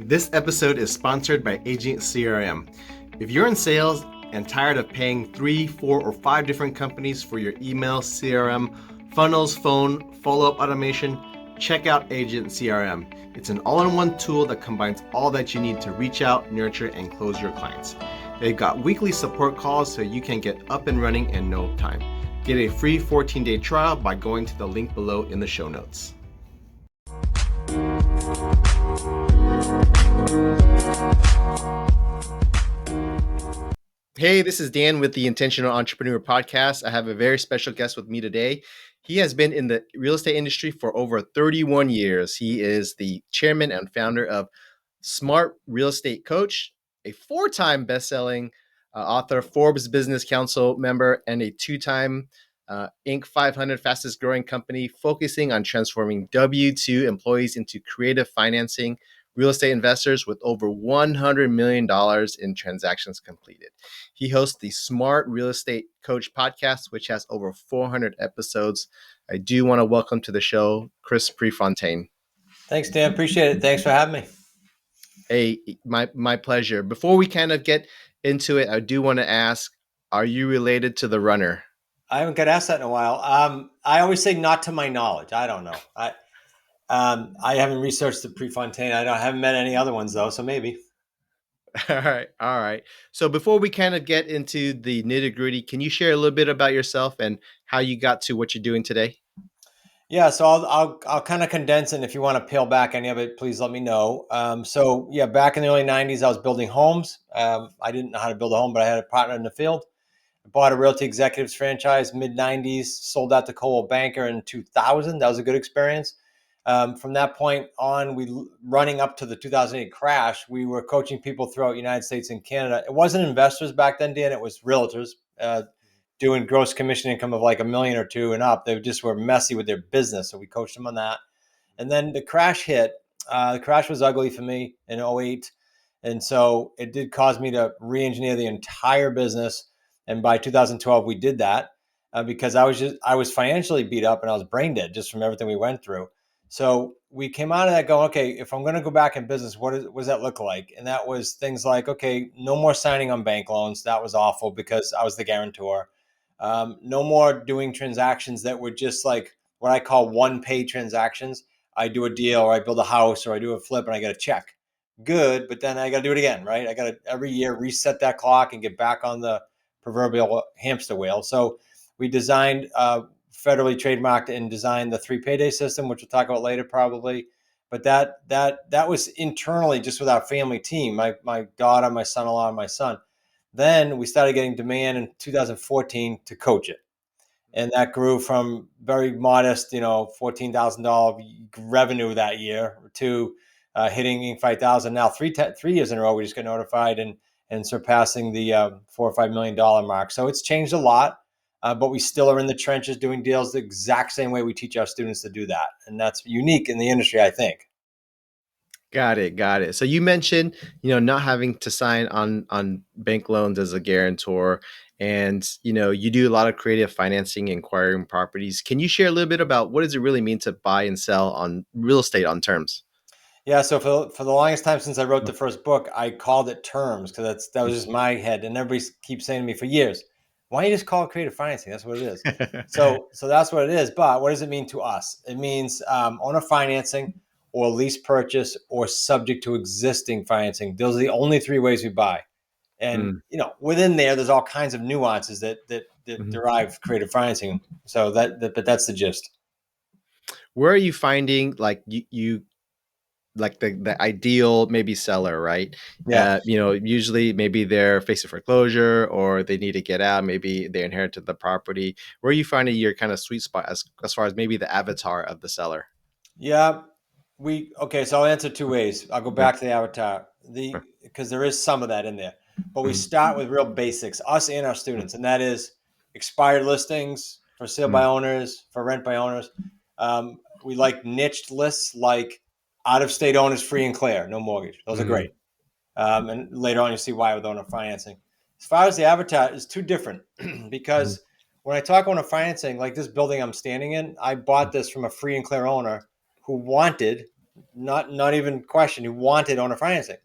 This episode is sponsored by Agent CRM. If you're in sales and tired of paying 3, 4, or 5 different companies for your email, CRM, funnels, phone, follow-up automation, check out Agent CRM. It's an all-in-one tool that combines all that you need to reach out, nurture, and close your clients. They've got weekly support calls so you can get up and running in no time. Get a free 14-day trial by going to the link below in the show notes. Hey, this is Dan with the Intentional Entrepreneur Podcast. I have a very special guest with me today. He has been in the real estate industry for over 31 years. He is the chairman and founder of Smart Real Estate Coach, a 4-time best-selling author, Forbes Business Council member, and a 2-time Inc. 500 fastest growing company focusing on transforming W-2 employees into creative financing real estate investors with over $100 million in transactions completed. He hosts the Smart Real Estate Coach podcast, which has over 400 episodes. I do want to welcome to the show, Chris Prefontaine. Thanks, Dan. Appreciate it. Thanks for having me. Hey, my pleasure. Before we kind of get into it, I do want to ask, are you related to the runner? I haven't got asked that in a while. I always say not to my knowledge. I don't know. I haven't researched the Prefontaine. I haven't met any other ones though, so maybe. All right. So before we kind of get into the nitty gritty, can you share a little bit about yourself and how you got to what you're doing today? Yeah, so I'll kind of condense it. And if you want to peel back any of it, please let me know. Back in the early '90s, I was building homes. I didn't know how to build a home, but I had a partner in the field. I bought a Realty Executives franchise mid '90s. Sold out to Coldwell Banker in 2000. That was a good experience. From that point on, running up to the 2008 crash, we were coaching people throughout the United States and Canada. It wasn't investors back then, Dan. It was realtors doing gross commission income of like $1 million or $2 million and up. They just were messy with their business. So we coached them on that. And then the crash hit. The crash was ugly for me in '08. And so it did cause me to re-engineer the entire business. And by 2012, we did that because I was financially beat up and I was brain dead just from everything we went through. So we came out of that going, okay, if I'm going to go back in business, what does that look like? And that was things like, okay, no more signing on bank loans. That was awful because I was the guarantor. No more doing transactions that were just like what I call one-pay transactions. I do a deal or I build a house or I do a flip and I get a check. Good, but then I got to do it again, right? I got to every year reset that clock and get back on the proverbial hamster wheel. So we designed federally trademarked and designed the 3 Payday system, which we'll talk about later probably. But that was internally just with our family team, my daughter, my son-in-law, and my son. Then we started getting demand in 2014 to coach it. And that grew from very modest, $14,000 revenue that year to hitting Inc. 5,000. Now 3 years in a row, we just got notified and surpassing the $4 or $5 million mark. So it's changed a lot. But we still are in the trenches doing deals the exact same way we teach our students to do that. And that's unique in the industry, I think. Got it. So you mentioned, not having to sign on bank loans as a guarantor, and, you do a lot of creative financing, acquiring properties. Can you share a little bit about what does it really mean to buy and sell on real estate on terms? Yeah, so for the longest time since I wrote the first book, I called it terms because that was just my head. And everybody keeps saying to me for years, why don't you just call it creative financing? That's what it is. So that's what it is. But what does it mean to us? It means owner financing or lease purchase or subject to existing financing. Those are the only 3 ways we buy. And within there's all kinds of nuances that derive creative financing. So but that's the gist. Where are you finding like you like the ideal maybe seller, right? Yeah. Usually maybe they're facing foreclosure or they need to get out. Maybe they inherited the property. Where are you finding your kind of sweet spot as far as maybe the avatar of the seller? Yeah. So I'll answer 2 ways. I'll go back to the avatar, because there is some of that in there, but we start with real basics, us and our students, and that is expired listings for sale by owners, for rent by owners. We like niched lists like out of state owners, free and clear, no mortgage. Those are great. And later on, you see why with owner financing. As far as the avatar is too different because when I talk owner financing, like this building I'm standing in, I bought this from a free and clear owner who wanted not even question, who wanted owner financing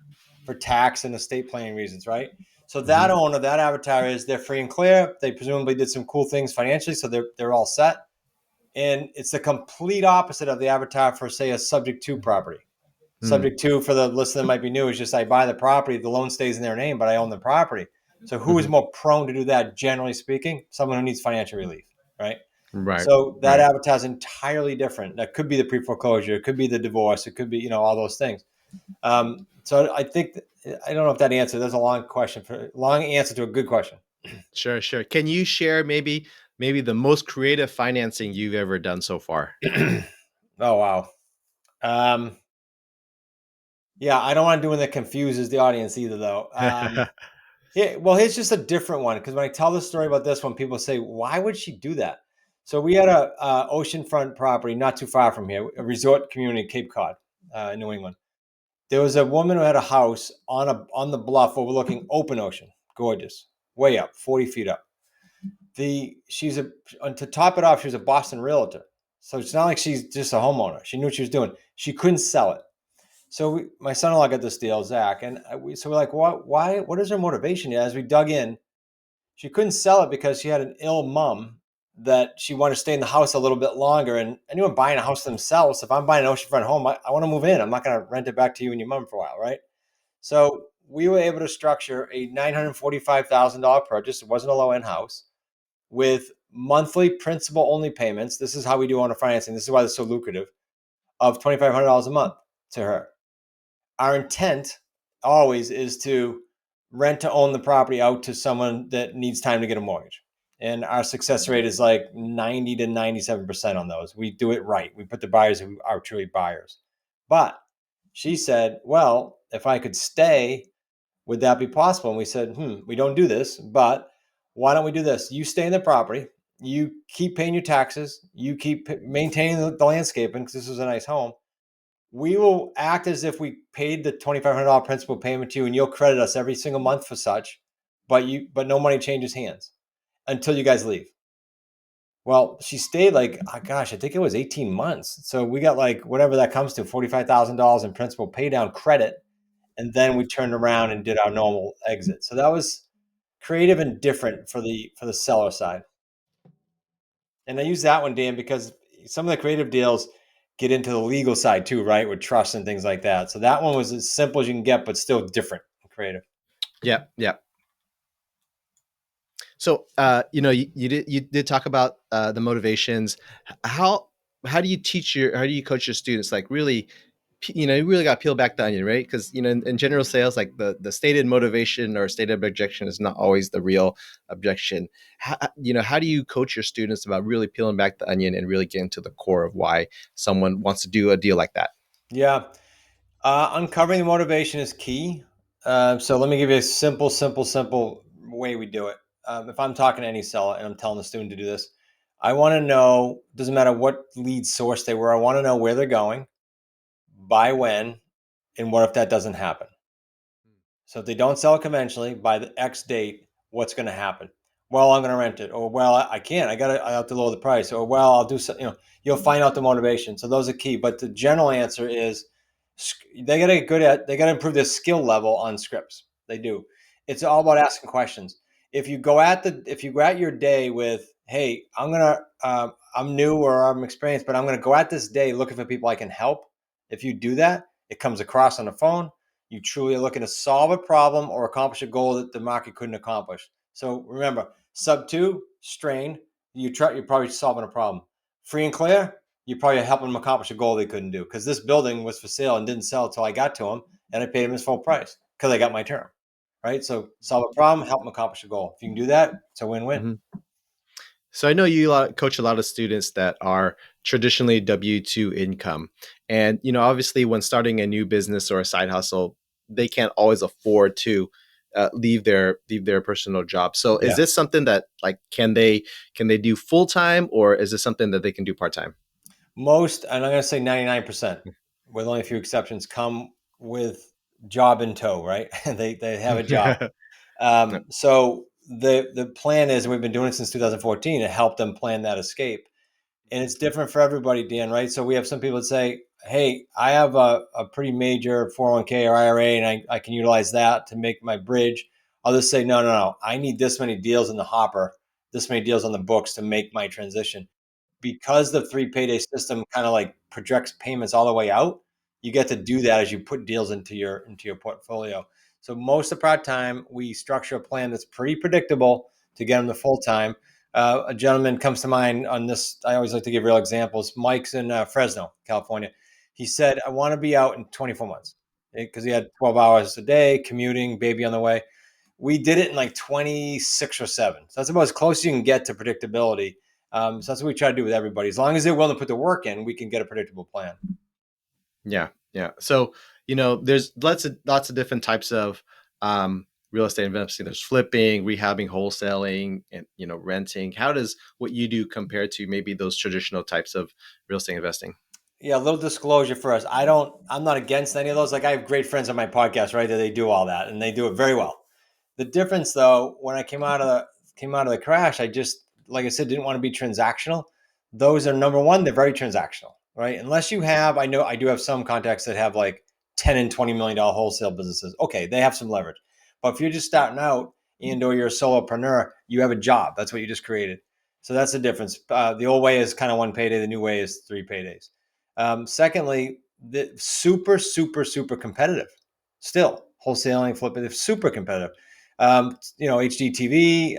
for tax and estate planning reasons, right? So that Hmm. owner, that avatar is they're free and clear. They presumably did some cool things financially, so they're all set. And it's the complete opposite of the avatar for, say, a subject to property. Hmm. Subject to, for the listener that might be new, is just I buy the property, the loan stays in their name, but I own the property. So who is Hmm. more prone to do that, generally speaking? Someone who needs financial relief, right? Right. So that Right. avatar is entirely different. That could be the pre-foreclosure, it could be the divorce, it could be, all those things. So I think I don't know if that answer. There's a long answer to a good question. Sure. Sure. Can you share maybe the most creative financing you've ever done so far? Oh wow. Um, yeah, I don't want to do one that confuses the audience either, though. Yeah, well, here's just a different one because when I tell the story about this one, people say, "Why would she do that?" So we had a oceanfront property not too far from here, a resort community, Cape Cod, in New England. There was a woman who had a house on the bluff overlooking open ocean, gorgeous, way up, 40 feet up. She's a and to top it off, she was a Boston realtor, so it's not like she's just a homeowner. She knew what she was doing. She couldn't sell it. So my son-in-law got this deal, Zach, and so we're like, what? Why? What is her motivation? As we dug in, she couldn't sell it because she had an ill mom that she wanted to stay in the house a little bit longer. And anyone buying a house themselves, if I'm buying an oceanfront home, I want to move in. I'm not going to rent it back to you and your mom for a while, right? So we were able to structure a $945,000 purchase. It wasn't a low-end house with monthly principal only payments. This is how we do owner financing. This is why it's so lucrative, of $2,500 a month to her. Our intent always is to rent to own the property out to someone that needs time to get a mortgage. And our success rate is like 90 to 97% on those. We do it right. We put the buyers who are truly buyers. But she said, well, if I could stay, would that be possible? And we said, we don't do this, but why don't we do this? You stay in the property, you keep paying your taxes, you keep maintaining the landscaping because this was a nice home. We will act as if we paid the $2,500 principal payment to you, and you'll credit us every single month for such, but no money changes hands until you guys leave. Well, she stayed like, oh gosh, I think it was 18 months. So we got like whatever that comes to, $45,000 in principal pay down credit, and then we turned around and did our normal exit. So that was creative and different for the seller side. And I use that one, Dan, because some of the creative deals get into the legal side too, right? With trust and things like that. So that one was as simple as you can get, but still different and creative. Yeah. Yeah. So, you did talk about the motivations. How how do you how do you coach your students? Like really, you really got to peel back the onion, right? Because in general sales, like the stated motivation or stated objection is not always the real objection. How do you coach your students about really peeling back the onion and really getting to the core of why someone wants to do a deal like that? Yeah. Uncovering the motivation is key. So let me give you a simple way we do it. If I'm talking to any seller and I'm telling the student to do this, I want to know, doesn't matter what lead source they were, I want to know where they're going, by when, and what if that doesn't happen. So if they don't sell it conventionally by the X date, what's going to happen? Well, I'm going to rent it. Or, well, I can't. I have to lower the price. Or, well, I'll do so. You'll find out the motivation. So those are key. But the general answer is they got to get good at. They got to improve their skill level on scripts. They do. It's all about asking questions. If you go at your day with, hey, I'm new or I'm experienced, but I'm gonna go at this day looking for people I can help. If you do that, it comes across on the phone. You truly are looking to solve a problem or accomplish a goal that the market couldn't accomplish. So remember, sub two, strain, you're probably solving a problem. Free and clear, you're probably helping them accomplish a goal they couldn't do. Because this building was for sale and didn't sell until I got to them, and I paid him his full price because I got my term. Right? So solve a problem, help them accomplish a goal. If you can do that, it's a win-win. Mhm. So I know you coach a lot of students that are traditionally W-2 income. And obviously when starting a new business or a side hustle, they can't always afford to leave their personal job. So is Yeah. this something that like can they do full time, or is this something that they can do part time? Most, and I'm going to say 99%, with only a few exceptions, come with job in tow, right? They have a job. So the plan is, and we've been doing it since 2014, to help them plan that escape. And it's different for everybody, Dan, right? So we have some people that say, hey, I have a pretty major 401k or IRA, and I can utilize that to make my bridge. I'll just say, no, no, no. I need this many deals in the hopper, this many deals on the books to make my transition. Because the three payday system kind of like projects payments all the way out, you get to do that as you put deals into your portfolio. So most of our time, we structure a plan that's pretty predictable to get them to full time. A gentleman comes to mind on this. I always like to give real examples. Mike's in Fresno, California. He said, I want to be out in 24 months because he had 12 hours a day, commuting, baby on the way. We did it in like 26 or 7. So that's about as close as you can get to predictability. So that's what we try to do with everybody. As long as they're willing to put the work in, we can get a predictable plan. Yeah, yeah. So there's lots of different types of real estate investing. There's flipping, rehabbing, wholesaling, and renting. How does what you do compare to maybe those traditional types of real estate investing? Yeah, a little disclosure for us. I'm not against any of those. Like I have great friends on my podcast, right? That they do all that and they do it very well. The difference though, when I came out of the crash, I just, like I said, didn't want to be transactional. Those are number one, they're very transactional, right? Unless you have, I know I do have some contacts that have like 10 and $20 million wholesale businesses. Okay, they have some leverage. But if you're just starting out and or you're a solopreneur, you have a job. That's what you just created. So that's the difference. The old way is kind of one payday. The new way is 3 paydays. Secondly, the super, super, super competitive. Still, wholesaling, flipping, they're super competitive. HGTV,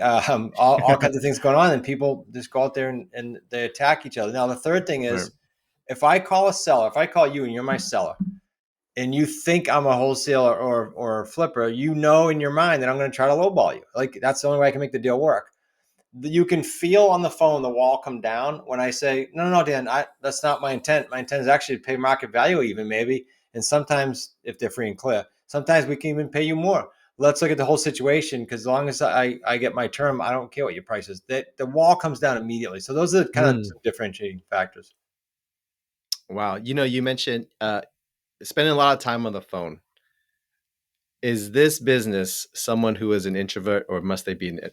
all kinds of things going on, and people just go out there and they attack each other. Now, the third thing Right. is, if I call a seller, if I call you and you're my seller, and you think I'm a wholesaler or a flipper, you know in your mind that I'm going to try to lowball you. Like that's the only way I can make the deal work. You can feel on the phone the wall come down when I say, no, no, no, Dan, that's not my intent. My intent is actually to pay market value, even maybe. And sometimes, if they're free and clear, sometimes we can even pay you more. Let's look at the whole situation because as long as I get my term, I don't care what your price is. That the wall comes down immediately. So those are kind of Mm. some differentiating factors. Wow. You mentioned spending a lot of time on the phone. Is this business someone who is an introvert, or must they be a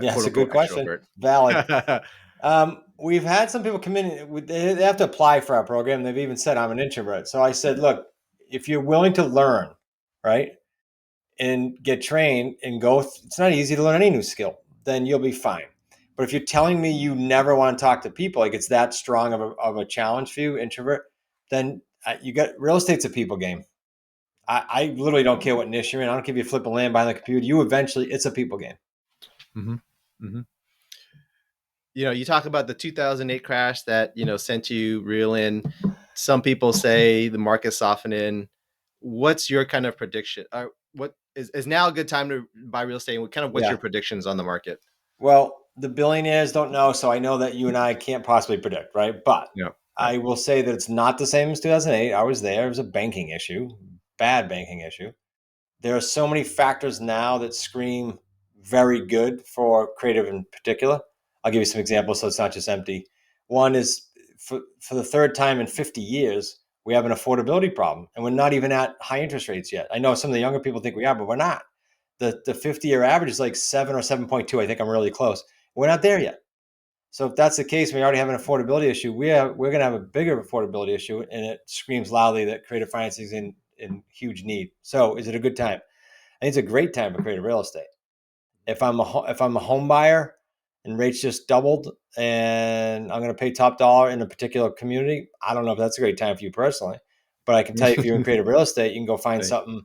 Yeah, quote it's a unquote good question. extrovert? Valid. We've had some people come in, they have to apply for our program. They've even said I'm an introvert. So I said, look, if you're willing to learn, right, and get trained and go, it's not easy to learn any new skill, then you'll be fine. But if you're telling me you never want to talk to people, like it's that strong of a challenge for you, introvert, then you got real estate's a people game. I literally don't care what niche you're in. I don't care if you flip a land behind the computer. You eventually, it's a people game. Hmm. Hmm. You talk about the 2008 crash that sent you reeling. Some people say the market's softening. What's your kind of prediction? What is now a good time to buy real estate? And what's Yeah. your predictions on the market? Well, the billionaires don't know, so I know that you and I can't possibly predict, right? But Yeah, right. I will say that it's not the same as 2008. I was there. It was a banking issue, bad banking issue. There are so many factors now that scream very good for creative in particular. I'll give you some examples so it's not just empty. One is for the third time in 50 years, we have an affordability problem, and we're not even at high interest rates yet. I know some of the younger people think we are, but we're not. The 50-year average is like 7 or 7.2. I think I'm really close. We're not there yet. So if that's the case, we already have an affordability issue. We're going to have a bigger affordability issue, and it screams loudly that creative financing is in huge need. So is it a good time? I think it's a great time for creative real estate. If I'm a home buyer and rates just doubled and I'm going to pay top dollar in a particular community, I don't know if that's a great time for you personally, but I can tell you if you're in creative real estate, you can go find Right. something.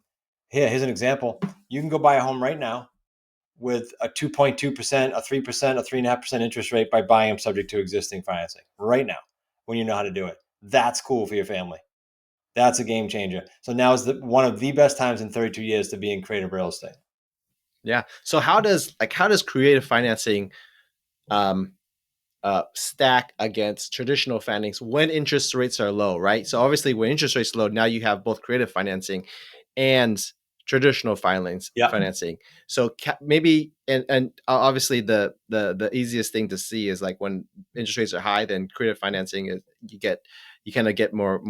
Here's an example. You can go buy a home right now with a 2.2%, a 3%, a 3.5% interest rate by buying them subject to existing financing right now when you know how to do it. That's cool for your family. That's a game changer. So now is one of the best times in 32 years to be in creative real estate. Yeah. So how does creative financing um, stack against traditional financings when interest rates are low, right? So obviously, when interest rates are low, now you have both creative financing and traditional Yep. financing. So maybe and obviously the easiest thing to see is like when interest rates are high, then creative financing is you kind of get more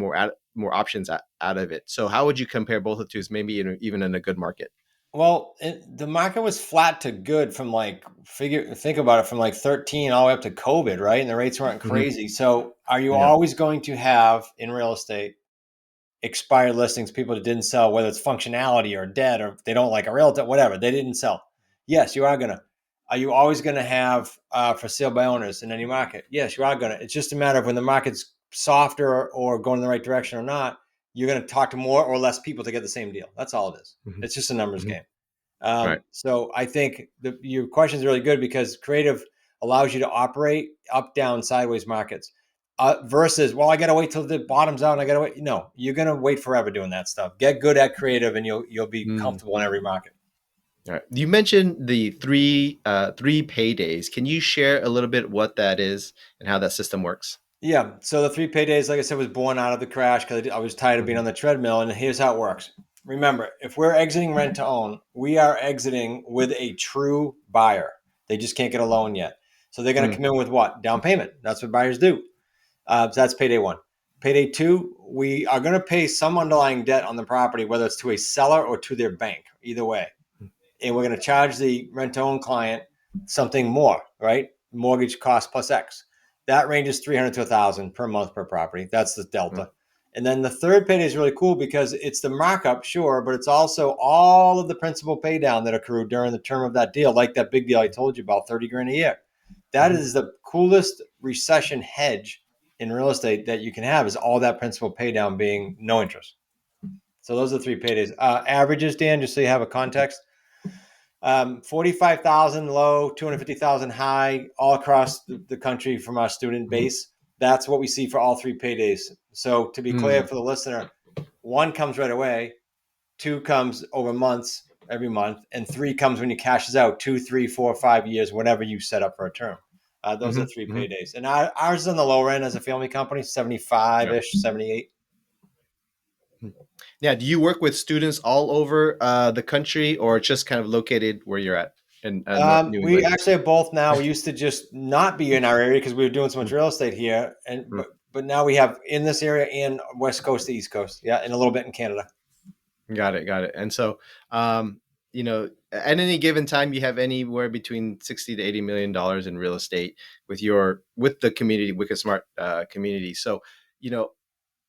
options out of it. So how would you compare both of those? Maybe even in a good market. Well, the market was flat to good from like think about it from like 13 all the way up to COVID, right? And the rates weren't Hmm. crazy. So are you Yeah. always going to have in real estate expired listings, people that didn't sell, whether it's functionality or debt or they don't like a realtor, whatever, they didn't sell. Yes, you are gonna. Are you always gonna have for sale by owners in any market? Yes, you are gonna. It's just a matter of when the market's softer or going in the right direction or not. You're gonna talk to more or less people to get the same deal. That's all it is. Hmm. It's just a numbers Hmm. game. Right. So I think your question is really good because creative allows you to operate up, down, sideways markets. Versus, well, I got to wait till the bottom's out and I got to wait. No, you're going to wait forever doing that stuff. Get good at creative and you'll be Mm. comfortable in every market. All right. You mentioned the three paydays. Can you share a little bit what that is and how that system works? Yeah. So the 3 paydays, like I said, was born out of the crash because I was tired of being Hmm. on the treadmill. And here's how it works. Remember, if we're exiting rent to own, we are exiting with a true buyer. They just can't get a loan yet. So they're going to Mm. come in with what? Down payment. That's what buyers do. So that's payday one. Payday two, we are going to pay some underlying debt on the property, whether it's to a seller or to their bank, either way. And we're going to charge the rent to own client something more, right? Mortgage cost plus X. That ranges 300 to 1,000 per month per property. That's the Mm. delta. And then the third payday is really cool because it's the markup, sure, but it's also all of the principal pay down that accrued during the term of that deal, like that big deal I told you about, 30 grand a year. That Mhm. is the coolest recession hedge in real estate that you can have is all that principal pay down being no interest. So those are the 3 paydays. Averages, Dan, just so you have a context. 45,000 low, 250,000 high, all across the country from our student Mhm. base. That's what we see for all 3 paydays. So to be clear Mm. for the listener, one comes right away, two comes over months every month, and three comes when you cashes out 2, 3, 4, 5 years, whatever you set up for a term. Those are Mhm. three Mhm. paydays. And ours is on the lower end as a family company, 75 Yeah. ish, 78. Mhm. Yeah. Do you work with students all over the country, or just kind of located where you're at in New We England? actually have both now. We used to just not be in our area because we were doing so much Mm. real estate here, and Mm. but now we have in this area and West Coast to East Coast, yeah, and a little bit in Canada. Got it. Got it. And so, at any given time, you have anywhere between 60 to $80 million in real estate with the community, Wicked Smart community. So, you know,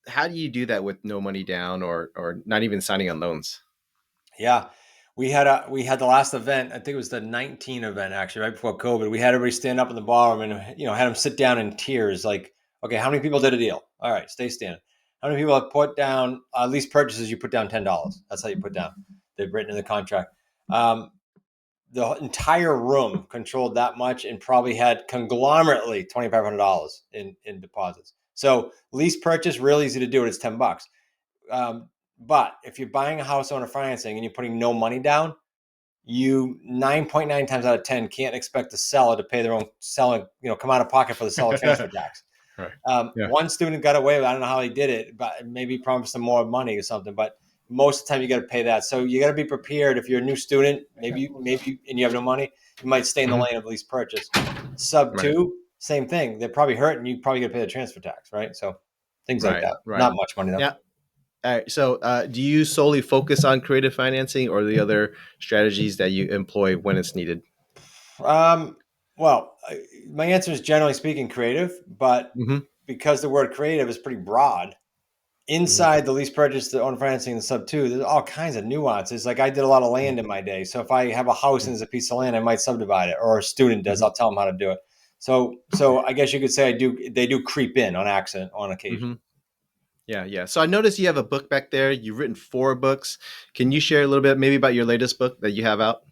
how do you do that with no money down or not even signing on loans? Yeah, we had the last event. I think it was the 19 event actually, right before COVID. We had everybody stand up in the ballroom and had them sit down in tears. Like, okay, how many people did a deal? All right, stay standing. How many people have put down lease purchases? You put down $10. That's how you put down. They've written in the contract. Um, the entire room controlled that much and probably had conglomerately $2,500 in deposits. So lease purchase real easy to do it. It's $10. But if you're buying a house owner financing and you're putting no money down, you 9.9 times out of 10 can't expect the seller to pay their own selling, come out of pocket for the seller transfer tax. Right. Yeah. One student got away with, I don't know how he did it, but maybe promised them more money or something. But most of the time, you got to pay that. So you got to be prepared. If you're a new student, maybe, and you have no money, you might stay in the Mhm. lane of lease purchase. Sub Right. two, same thing. They're probably hurt, and you probably got to pay the transfer tax, right? So things like Right. that. Right. Not much money though. Yeah. All right. So, do you solely focus on creative financing or the other strategies that you employ when it's needed? Um, well, my answer is generally speaking creative, but Hmm. because the word creative is pretty broad, Hmm. inside the lease purchase, the owner financing, and the sub two, there's all kinds of nuances. Like I did a lot of land in my day, so if I have a house and there's a piece of land, I might subdivide it, or a student does. Hmm. I'll tell them how to do it. So I guess you could say I do. They do creep in on accident on occasion. Hmm. Yeah. Yeah. So I noticed you have a book back there. You've written 4 books. Can you share a little bit maybe about your latest book that you have out?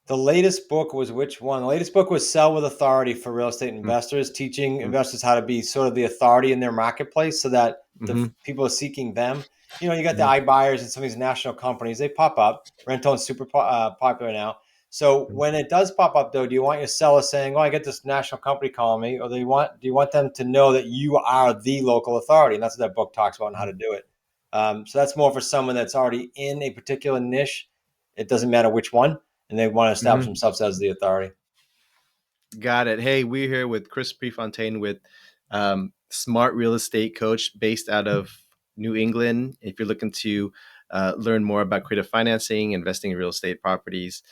The latest book was which one? The latest book was Sell with Authority for Real Estate Mm. Investors, teaching Mm. investors how to be sort of the authority in their marketplace so that the Mhm. people are seeking them. You got the Mhm. iBuyers and some of these national companies, they pop up. Rentone's super popular now. So Mhm. when it does pop up, though, do you want your seller saying, "Oh, I get this national company calling me," or do you want them to know that you are the local authority? And that's what that book talks about and how to do it. So that's more for someone that's already in a particular niche. It doesn't matter which one, and they want to establish Mhm. themselves as the authority. Got it. Hey, we're here with Chris Prefontaine with Smart Real Estate Coach based out of New England. If you're looking to learn more about creative financing, investing in real estate properties,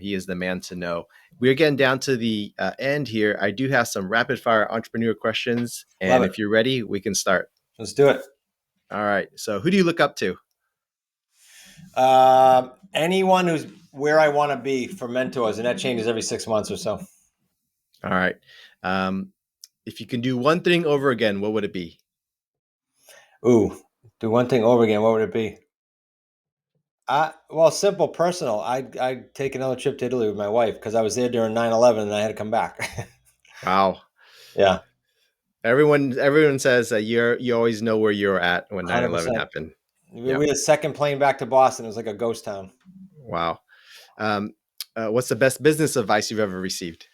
he is the man to know. We're getting down to the end here. I do have some rapid fire entrepreneur questions. Love And it. if you're ready, we can start. Let's do it. All right. So who do you look up to? Anyone who's where I want to be for mentors, and that changes every 6 months or so. All right. Um, if you can do one thing over again, what would it be? Ooh, do one thing over again. What would it be? Well, simple, personal. I'd take another trip to Italy with my wife because I was there during 9/11 and I had to come back. Wow. Yeah, Everyone says that you always know where you're at when 9/11 100%. happened. We Yep. had a second plane back to Boston. It was like a ghost town. Wow. Um, what's the best business advice you've ever received?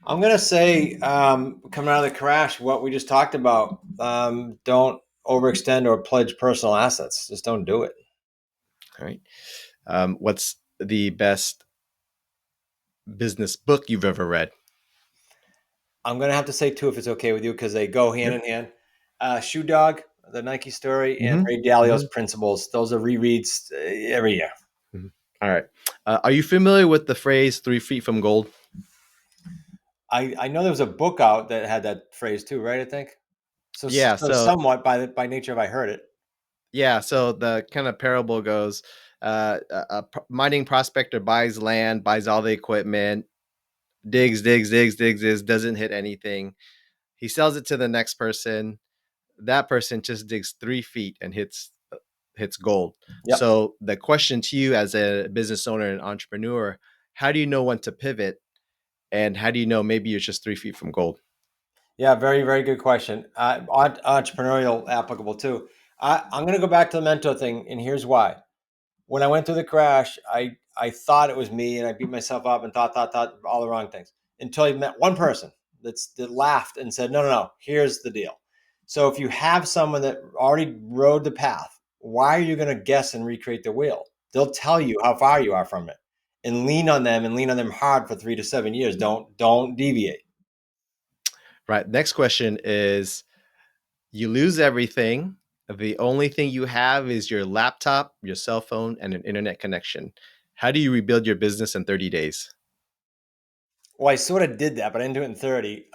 I'm gonna say, coming out of the crash, what we just talked about. Don't overextend or pledge personal assets. Just don't do it. All right. What's the best business book you've ever read? I'm gonna have to say two if it's okay with you because they go hand Yep. in hand. Shoe Dog, the Nike story, and Mm-hmm. Ray Dalio's Mm-hmm. Principles. Those are rereads every year. Mm-hmm. All right. Are you familiar with the phrase 3 feet from gold? I know there was a book out that had that phrase too, right? I think so. Yeah. So So somewhat by nature, if I heard it. yeah. So the kind of parable goes: a mining prospector buys land, buys all the equipment, digs, doesn't hit anything. He sells it to the next person. That person just digs 3 feet and hits gold. Yep. So the question to you as a business owner and entrepreneur: how do you know when to pivot, and how do you know maybe you're just 3 feet from gold? Yeah, very, very good question. Entrepreneurial applicable too. I'm going to go back to the mentor thing, and here's why. When I went through the crash, I thought it was me, and I beat myself up and thought all the wrong things until I met one person that laughed and said, no. Here's the deal. So if you have someone that already rode the path, why are you going to guess and recreate the wheel? They'll tell you how far you are from it, and lean on them hard for 3 to 7 years. Don't deviate. Right. Next question is: you lose everything. The only thing you have is your laptop, your cell phone, and an internet connection. How do you rebuild your business in 30 days? Well, I sort of did that, but I didn't do it in 30.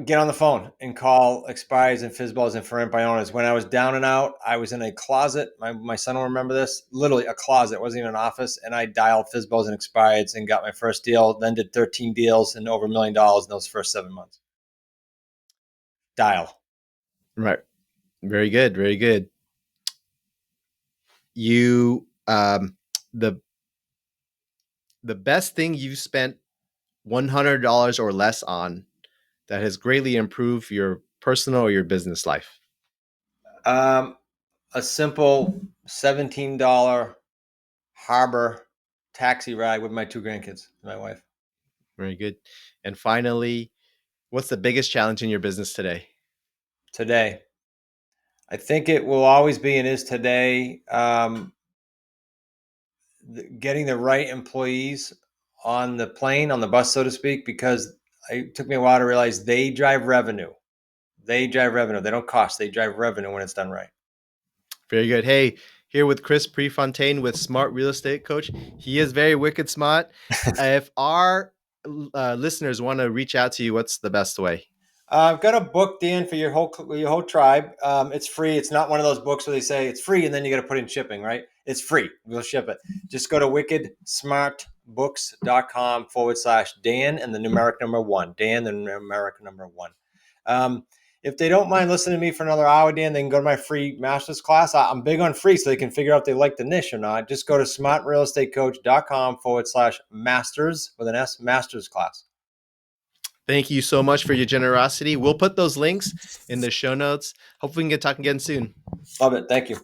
Get on the phone and call expires and fizzballs and for rent by owners. When I was down and out, I was in a closet. My son will remember this. Literally a closet. It wasn't even an office. And I dialed fizzballs and expireds and got my first deal. Then did 13 deals and over $1 million in those first 7 months. Dial. Right. Very good. Very good. You the the best thing you've spent $100 or less on that has greatly improved your personal or your business life. Um, a simple $17 harbor taxi ride with my two grandkids, my wife. Very good. And finally, what's the biggest challenge in your business today? Today, I think it will always be and is today. Getting the right employees on the plane, on the bus, so to speak, because it took me a while to realize they drive revenue. They drive revenue. They don't cost. They drive revenue when it's done right. Very good. Hey, here with Chris Prefontaine with Smart Real Estate Coach. He is very wicked smart. If our listeners want to reach out to you, what's the best way? I've got a book, Dan, for your whole tribe. It's free. It's not one of those books where they say it's free and then you got to put in shipping, right? It's free. We'll ship it. Just go to wickedsmartbooks.com/Dan and the numeric number one. Dan, the numeric number one. Um, if they don't mind listening to me for another hour, Dan, they can go to my free master's class. I'm big on free so they can figure out if they like the niche or not. Just go to smartrealestatecoach.com/masters with an S, master's class. Thank you so much for your generosity. We'll put those links in the show notes. Hopefully, we can get talking again soon. Love it. Thank you.